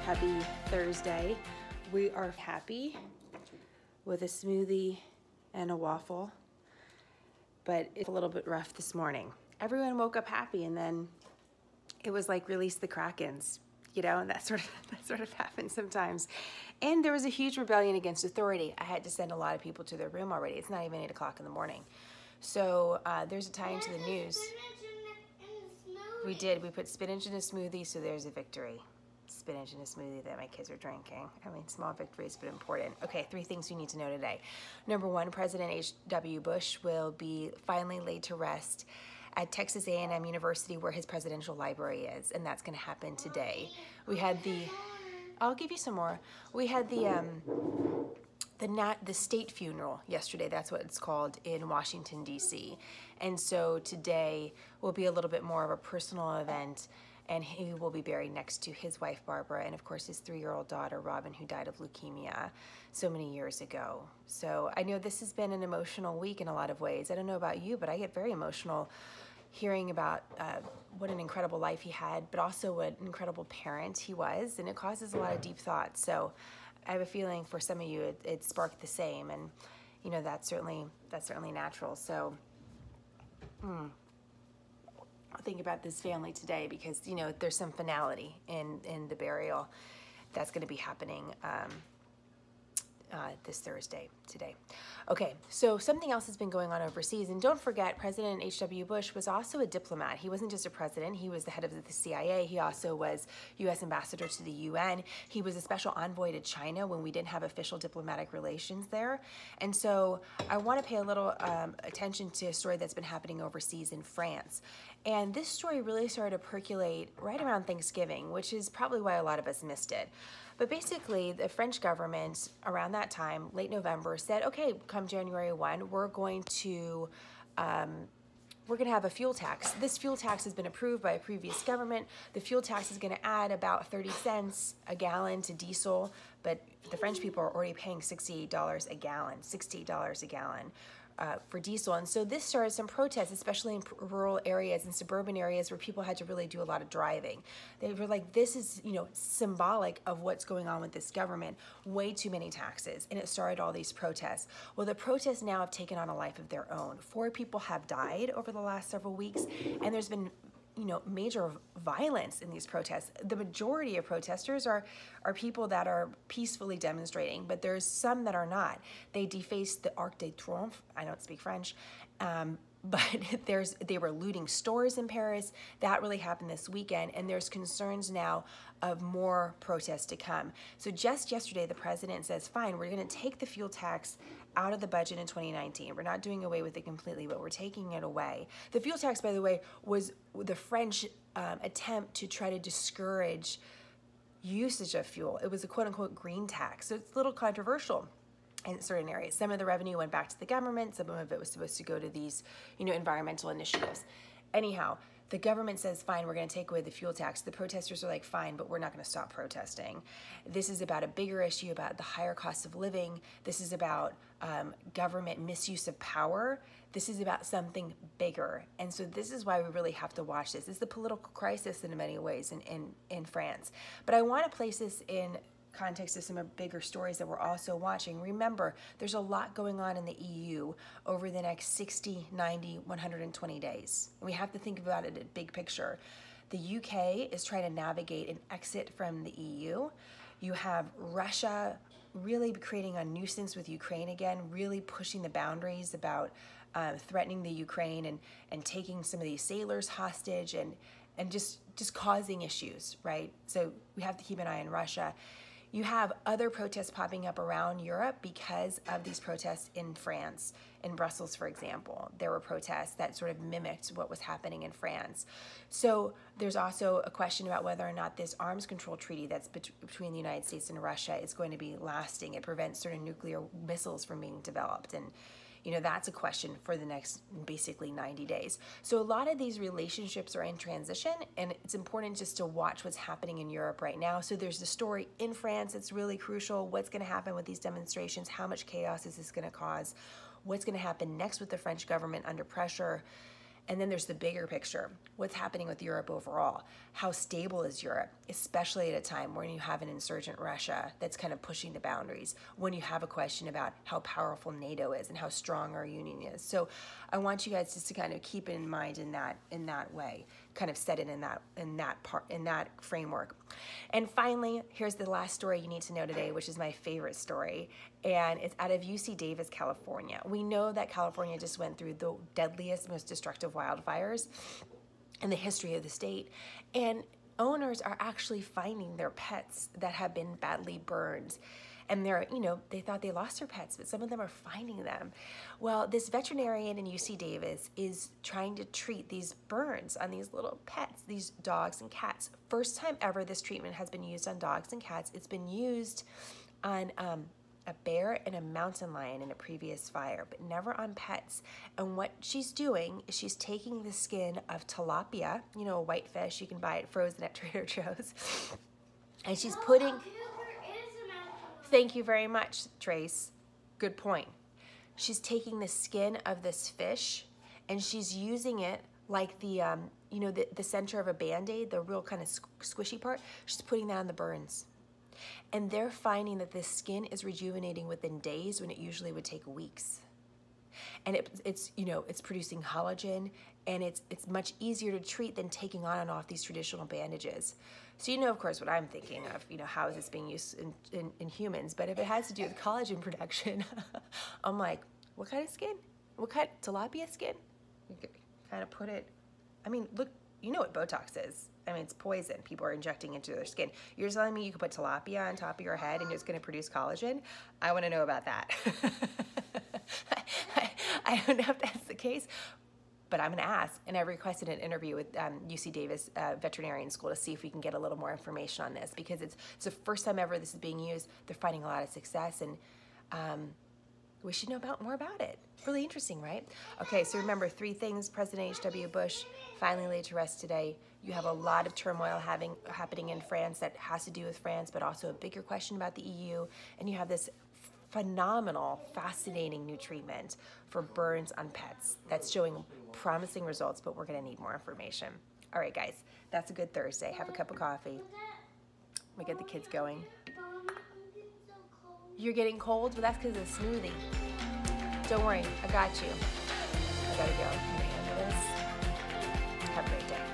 Happy Thursday. We are happy with a smoothie and a waffle, but it's a little bit rough this morning. Everyone woke up happy, and then it was like release the Krakens, you know, and that sort of happens sometimes. And there was a huge rebellion against authority. I had to send a lot of people to their room already. It's not even 8 o'clock in the morning. So there's a tie into the news. We did. We put spinach in a smoothie, so there's a victory. Spinach in a smoothie that my kids are drinking. I mean, small victories, but important. Okay, 3 things you need to know today. Number 1, President H.W. Bush will be finally laid to rest at Texas A&M University, where his presidential library is, and that's going to happen today. We had the, I'll give you some more. We had the state funeral yesterday. That's what it's called in Washington, D.C. And so today will be a little bit more of a personal event, and he will be buried next to his wife, Barbara, and of course his 3-year-old daughter, Robin, who died of leukemia so many years ago. So I know this has been an emotional week in a lot of ways. I don't know about you, but I get very emotional hearing about what an incredible life he had, but also what an incredible parent he was, and it causes a lot of deep thoughts. So I have a feeling for some of you it sparked the same, and you know that's certainly natural. So I'll think about this family today, because you know there's some finality in the burial that's going to be happening this Thursday today. Okay, so something else has been going on overseas, and don't forget, President H.W. Bush was also a diplomat. He wasn't just a president, he was the head of the CIA. He also was U.S. ambassador to the UN. He was a special envoy to China when we didn't have official diplomatic relations there. And so I want to pay a little attention to a story that's been happening overseas in France. And this story really started to percolate right around Thanksgiving, which is probably why a lot of us missed it. But basically, the French government around that time, late November, said, okay, come January 1, we're going to have a fuel tax. This fuel tax has been approved by a previous government. The fuel tax is going to add about 30 cents a gallon to diesel, but the French people are already paying $68 a gallon, for diesel. And so this started some protests, especially in rural areas and suburban areas where people had to really do a lot of driving. They were like, this is, you know, symbolic of what's going on with this government. Way too many taxes. And it started all these protests. Well, the protests now have taken on a life of their own. 4 people have died over the last several weeks, and there's been, you know, major violence in these protests. The majority of protesters are people that are peacefully demonstrating, but there's some that are not. They defaced the Arc de Triomphe. I don't speak French, but they were looting stores in Paris. That really happened this weekend, and there's concerns now of more protests to come. So just yesterday, the president says, fine, we're going to take the fuel tax out of the budget in 2019. We're not doing away with it completely, but we're taking it away. The fuel tax, by the way, was the French attempt to try to discourage usage of fuel. It was a quote-unquote green tax, so it's a little controversial in certain areas. Some of the revenue went back to the government. Some of it was supposed to go to these, you know, environmental initiatives. Anyhow, the government says, fine, we're going to take away the fuel tax. The protesters are like, fine, but we're not going to stop protesting. This is about a bigger issue about the higher cost of living. This is about government misuse of power. This is about something bigger. And so this is why we really have to watch this. It's the political crisis in many ways in France. But I want to place this in context of some bigger stories that we're also watching. Remember, there's a lot going on in the EU over the next 60, 90, 120 days. We have to think about it in big picture. The UK is trying to navigate an exit from the EU. You have Russia really creating a nuisance with Ukraine again, really pushing the boundaries about threatening the Ukraine and taking some of these sailors hostage and just causing issues, right? So we have to keep an eye on Russia. You have other protests popping up around Europe because of these protests in France. In Brussels, for example, there were protests that sort of mimicked what was happening in France. So there's also a question about whether or not this arms control treaty that's between the United States and Russia is going to be lasting. It prevents certain nuclear missiles from being developed. And you know, that's a question for the next basically 90 days. So a lot of these relationships are in transition, and it's important just to watch what's happening in Europe right now. So there's the story in France. It's really crucial. What's going to happen with these demonstrations? How much chaos is this going to cause? What's going to happen next with the French government under pressure? And then there's the bigger picture. What's happening with Europe overall? How stable is Europe, especially at a time when you have an insurgent Russia that's kind of pushing the boundaries, when you have a question about how powerful NATO is and how strong our union is. So I want you guys just to kind of keep it in mind in that way, kind of set it in that framework. And finally, here's the last story you need to know today, which is my favorite story. And it's out of UC Davis, California. We know that California just went through the deadliest, most destructive wildfires in the history of the state. And owners are actually finding their pets that have been badly burned. And they thought they lost their pets, but some of them are finding them. Well, this veterinarian in UC Davis is trying to treat these burns on these little pets, these dogs and cats. First time ever this treatment has been used on dogs and cats. It's been used on a bear and a mountain lion in a previous fire, but never on pets. And what she's doing is she's taking the skin of tilapia, a white fish, you can buy it frozen at Trader Joe's, and she's putting... Thank you very much, Trace. Good point. She's taking the skin of this fish and she's using it like the center of a Band-Aid, the real kind of squishy part. She's putting that on the burns. And they're finding that this skin is rejuvenating within days when it usually would take weeks. And it's producing collagen, and it's much easier to treat than taking on and off these traditional bandages. So of course, what I'm thinking of, how is this being used in humans? But if it has to do with collagen production, I'm like, what kind of skin? What kind of tilapia skin? You could kind of put it, look, you know what Botox is. It's poison. People are injecting into their skin. You're telling me you could put tilapia on top of your head and it's going to produce collagen? I want to know about that. I don't know if that's the case, but I'm going to ask. And I requested an interview with UC Davis Veterinarian School to see if we can get a little more information on this, because it's the first time ever this is being used. They're finding a lot of success, and we should know more about it. Really interesting, right? Okay, so remember 3 things President H.W. Bush finally laid to rest today. You have a lot of turmoil happening in France that has to do with France, but also a bigger question about the EU. And you have this phenomenal, fascinating new treatment for burns on pets that's showing promising results, but we're going to need more information. All right, guys, that's a good Thursday. Have a cup of coffee. We get the kids going. You're getting cold? Well, that's because of the smoothie. Don't worry, I got you. I gotta go. Can I handle this? Have a great day.